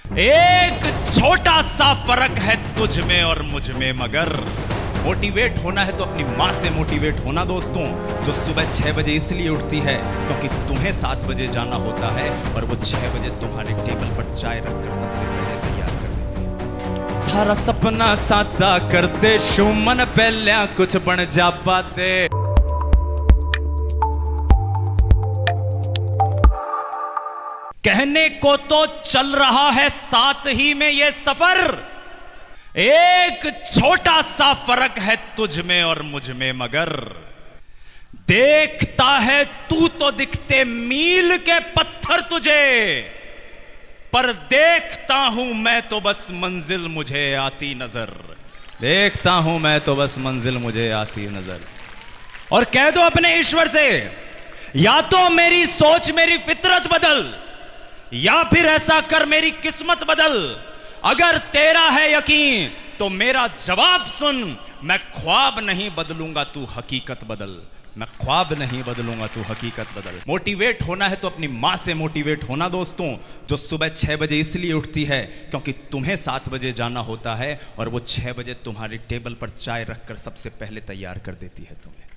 एक छोटा सा फर्क है तुझ में और मुझ में, मगर मोटिवेट होना है तो अपनी माँ से मोटिवेट होना दोस्तों, जो सुबह 6 बजे इसलिए उठती है क्योंकि तुम्हें 7 बजे जाना होता है और वो 6 बजे तुम्हारे टेबल पर चाय रखकर सबसे पहले तैयार कर देती है। थारा सपना साचा कर दे शू मन पहल्या कुछ बन जा पाते। कहने को तो चल रहा है साथ ही में ये सफर, एक छोटा सा फर्क है तुझ में और मुझ में, मगर देखता है तू तो दिखते मील के पत्थर तुझे, पर देखता हूं मैं तो बस मंजिल मुझे आती नजर। देखता हूं मैं तो बस मंजिल मुझे आती नजर। और कह दो अपने ईश्वर से, या तो मेरी सोच मेरी फितरत बदल, या फिर ऐसा कर मेरी किस्मत बदल। अगर तेरा है यकीन तो मेरा जवाब सुन, मैं ख्वाब नहीं बदलूंगा तू हकीकत बदल। मैं ख्वाब नहीं बदलूंगा तू हकीकत बदल। मोटिवेट होना है तो अपनी माँ से मोटिवेट होना दोस्तों, जो सुबह 6 बजे इसलिए उठती है क्योंकि तुम्हें 7 बजे जाना होता है और वो 6 बजे तुम्हारी टेबल पर चाय रखकर सबसे पहले तैयार कर देती है तुम्हें।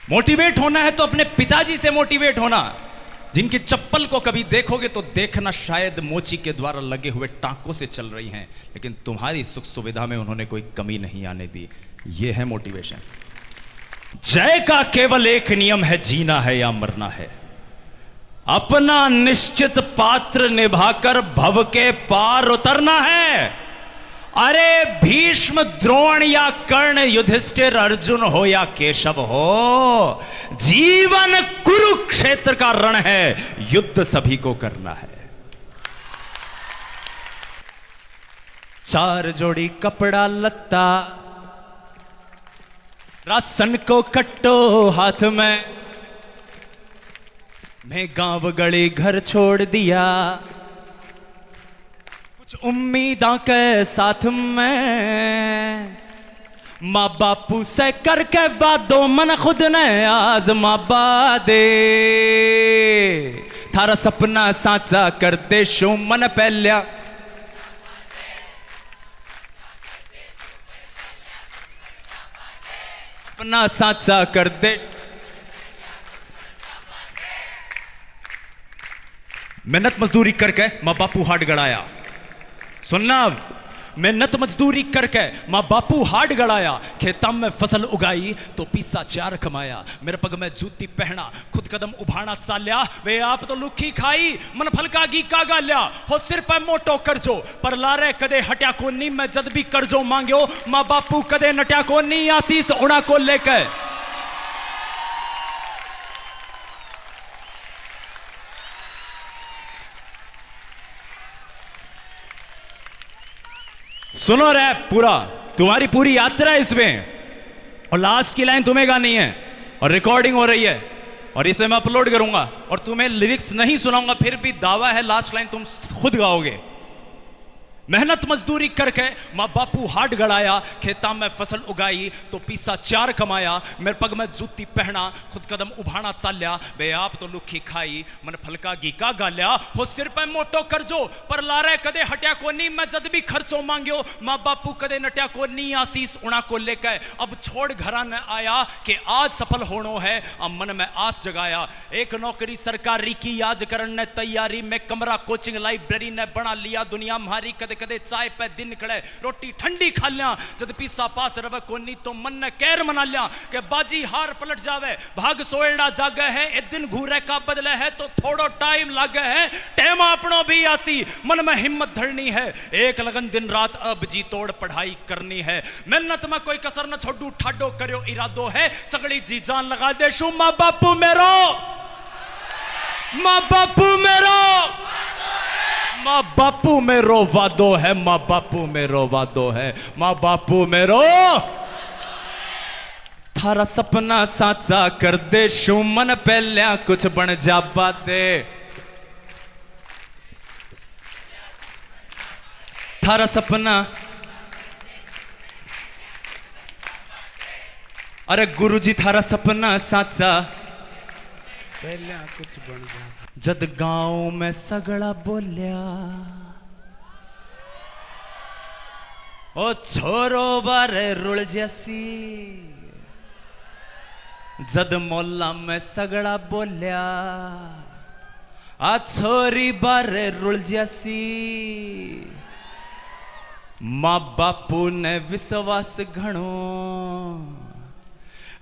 मोटिवेट होना है तो अपने पिताजी से मोटिवेट होना, जिनकी चप्पल को कभी देखोगे तो देखना शायद मोची के द्वारा लगे हुए टांकों से चल रही हैं, लेकिन तुम्हारी सुख सुविधा में उन्होंने कोई कमी नहीं आने दी। यह है मोटिवेशन। जय का केवल एक नियम है, जीना है या मरना है। अपना निश्चित पात्र निभाकर भव के पार उतरना है। अरे भीष्म द्रोण या कर्ण युधिष्ठिर अर्जुन हो या केशव हो, जीवन कुरुक्षेत्र का रण है, युद्ध सभी को करना है। 4 जोड़ी कपड़ा लत्ता, राशन को कट्टो हाथ में, मैं गांव गली घर छोड़ दिया, उम्मीदा के साथ में, माँ बापू से करके वादो मन खुद ने आजमा दे। थारा सपना साचा कर दे शो मन पहल्या, अपना साचा कर दे। मेहनत मजदूरी करके माँ बापू हाथ गड़ाया। सुनना, मेहनत मजदूरी करके माँ बापू हाड गड़ाया, खेतम में फसल उगाई तो पीसा 4 कमाया, मेरे पग में जूती पहना खुद कदम उभाना चाल्या, वे आप तो लुखी खाई मन फलका गी का गाल्या। हो सिर पे मोटो करजो पर लारे कदे हट्या कोनी, मैं जद भी करजो मांग्यो माँ बापू कदे नट्या कोनी, आशीष उड़ा को लेकर। सुनो रैप पूरा, तुम्हारी पूरी यात्रा है इसमें, और लास्ट की लाइन तुम्हें गानी है, और रिकॉर्डिंग हो रही है और इसे मैं अपलोड करूंगा, और तुम्हें लिरिक्स नहीं सुनाऊंगा, फिर भी दावा है लास्ट लाइन तुम खुद गाओगे। मेहनत मजदूरी करके माँ बापू हाथ गड़ाया, खेता में फसल उगाई तो पीसा 4 कमाया, मेरे पग में जूती पहना खुद कदम उभाना चाल्या, बे आप तो लुखी खाई मन फलका गीका गाल्या। हो सिर पे मोटो करजो पर लारे कदे हट्या कोनी, मैं जद भी खर्चो मांग्यो माँ बापू कदे नट्या कोनी, आशीष उड़ा को लेकर। अब छोड़ घरा न आया कि आज सफल होनो है, अब मन में आस जगाया। एक नौकरी सरकारी की आज करन ने तैयारी में, कमरा कोचिंग लाइब्रेरी ने बना लिया दुनिया मारी। कदे कदे चाय पे दिन खड़े रोटी ठंडी खा लिया, जद पीसा पास रवे कोनी तो मन ने कैर मना लिया कि बाजी हार पलट जावे, भाग सोएड़ा जागे है, एक दिन घूरे का बदले है तो थोड़ो टाइम लागे है, टाइम अपनो भी आसी मन में हिम्मत धरनी है, एक लगन दिन रात अब जी तोड़ पढ़ाई करनी है, मेहनत में कोई कसर न छोड़ू ठाडो करो इरादो है, सगड़ी जी जान लगा दे शू माँ बापू मेरो, माँ बापू मेरो, माँ बापू मेरो वादो है, माँ बापू मेरो वादो है, माँ बापू मेरो। थारा सपना साचा कर दे शू मन पहल्या कुछ बन जा पाते। थारा सपना, अरे गुरुजी थारा सपना साचा पहले कुछ बन जा। जद गांव में सगड़ा बोलिया ओ छोरो बारे रुल जैसी, जद मोहल्ला में सगड़ा बोलिया आ छोरी बारे रुल जैसी, माँ बापू ने विश्वास घणो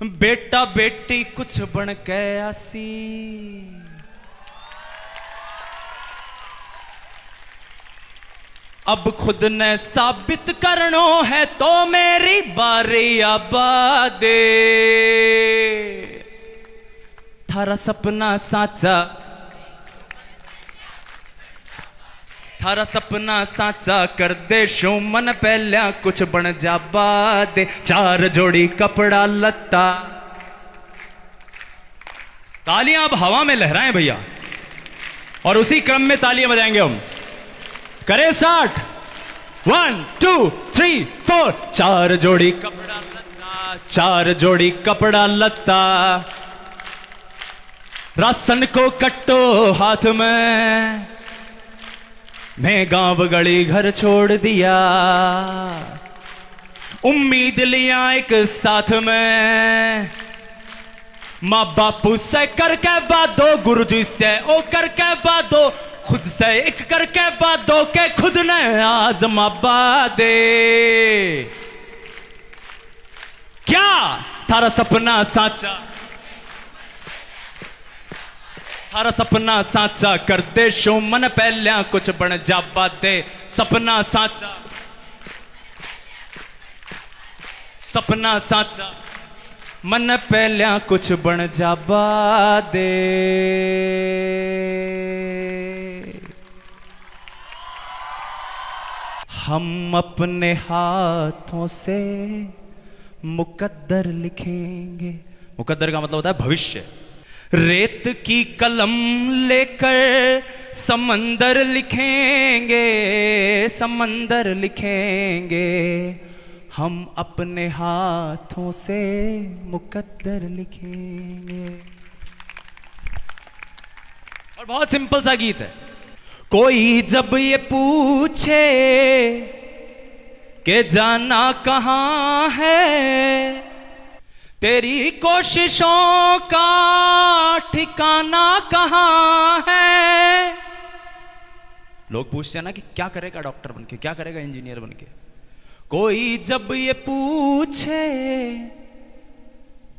बेटा बेटी कुछ बन के आसी। अब खुद ने साबित करनो है तो मेरी बारी आबादे, थारा सपना साचा, थारा सपना साचा कर दे शो मन पहल्या कुछ बन जा बादे। चार जोड़ी कपड़ा लत्ता, तालियां अब हवा में लहराएं भैया, और उसी क्रम में तालियां बजाएंगे हम। करें 60, 1 2 3 4। चार जोड़ी कपड़ा लत्ता, चार जोड़ी कपड़ा लत्ता, राशन को कट्टो हाथ में, मैं गांव गली घर छोड़ दिया, उम्मीद लिया एक साथ में, माँ बापू से करके वादो, गुरुजी से ओ करके वादो, खुद से एक करके वादो के खुद ने आजमा दे। क्या थारा सपना साचा, थारा सपना साचा कर दे शो मन पहल्या कुछ बन जा बादे। सपना साचा, सपना साचा मन पहल्या कुछ बन जा बादे। हम अपने हाथों से मुकद्दर लिखेंगे। मुकद्दर का मतलब होता है भविष्य। रेत की कलम लेकर समंदर लिखेंगे, समंदर लिखेंगे, हम अपने हाथों से मुकद्दर लिखेंगे। और बहुत सिंपल सा गीत है। कोई जब ये पूछे कि जाना कहाँ है, तेरी कोशिशों का ठिकाना कहाँ है। लोग पूछते हैं ना कि क्या करेगा डॉक्टर बनके, क्या करेगा इंजीनियर बनके। कोई जब ये पूछे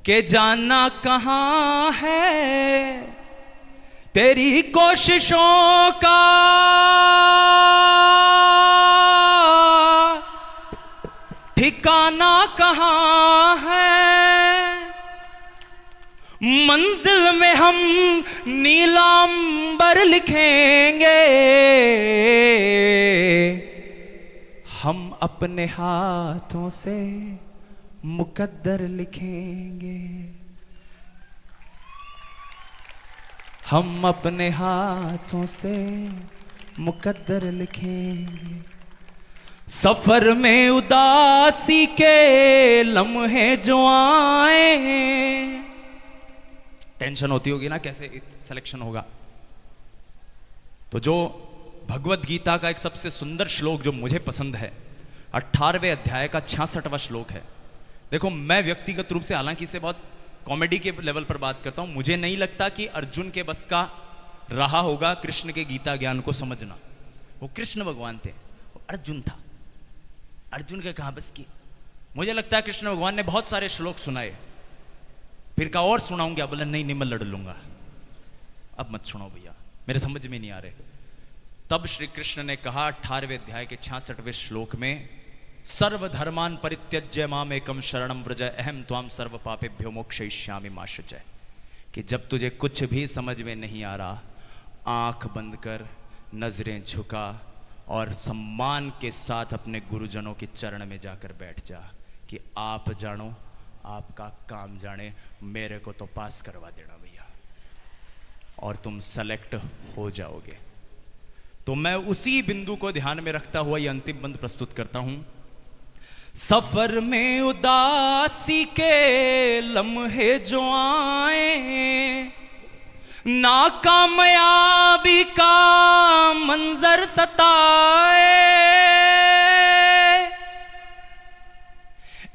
कि जाना कहाँ है, तेरी कोशिशों का ठिकाना कहाँ है, मंजिल में हम नीलांबर लिखेंगे, हम अपने हाथों से मुकद्दर लिखेंगे, हम अपने हाथों से मुकद्दर लिखेंगे। सफर में उदासी के लम्हे जो आए, टेंशन होती होगी ना कैसे सिलेक्शन होगा। तो जो भगवत गीता का एक सबसे सुंदर श्लोक जो मुझे पसंद है, 18वें अध्याय का 66वां श्लोक है। देखो, मैं व्यक्तिगत रूप से हालांकि इसे बहुत कॉमेडी के लेवल पर बात करता हूं। मुझे नहीं लगता कि अर्जुन के बस का रहा होगा कृष्ण के गीता ज्ञान को समझना। वो कृष्ण भगवान थे, वो अर्जुन था, अर्जुन के कहां बस की। मुझे लगता है कृष्ण भगवान ने बहुत सारे श्लोक सुनाए, फिर का और सुनाऊंगा, बोला नहीं मैं लड़ लूंगा, अब मत सुनाओ भैया, मेरे समझ में नहीं आ रहे। तब श्री कृष्ण ने कहा 18वें अध्याय के 66वें श्लोक में, सर्वधर्मान परित्यज्य माम एकम शरणम व्रज अहम त्वाम सर्व पापेभ्यो मोक्षयिष्यामि मा शुचय। कि जब तुझे कुछ भी समझ में नहीं आ रहा, आंख बंद कर, नजरें झुका और सम्मान के साथ अपने गुरुजनों के चरण में जाकर बैठ जा कि आप जानो, आपका काम जाने, मेरे को तो पास करवा देना भैया, और तुम सेलेक्ट हो जाओगे। तो मैं उसी बिंदु को ध्यान में रखता हुआ ये अंतिम बंद प्रस्तुत करता हूं। सफर में उदासी के लम्हे जो आए, नाकामयाबी का मंजर सताए,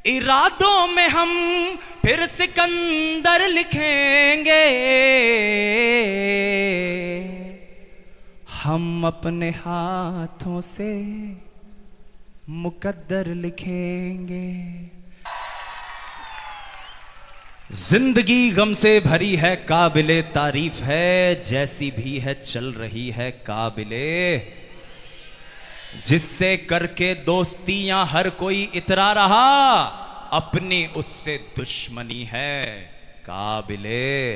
इरादों में हम फिर सिकंदर लिखेंगे, हम अपने हाथों से मुकद्दर लिखेंगे। जिंदगी गम से भरी है, काबिले तारीफ है, जैसी भी है चल रही है काबिले, जिससे करके दोस्तियां हर कोई इतरा रहा, अपनी उससे दुश्मनी है काबिले।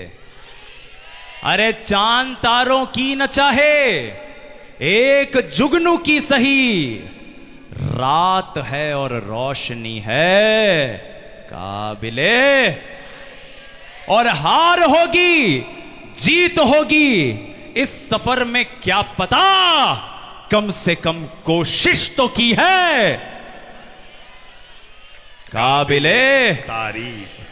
अरे चांद तारों की न चाहे, एक जुगनू की सही, रात है और रोशनी है काबिले। और हार होगी जीत होगी इस सफर में क्या पता, कम से कम कोशिश तो की है काबिले तारीफ।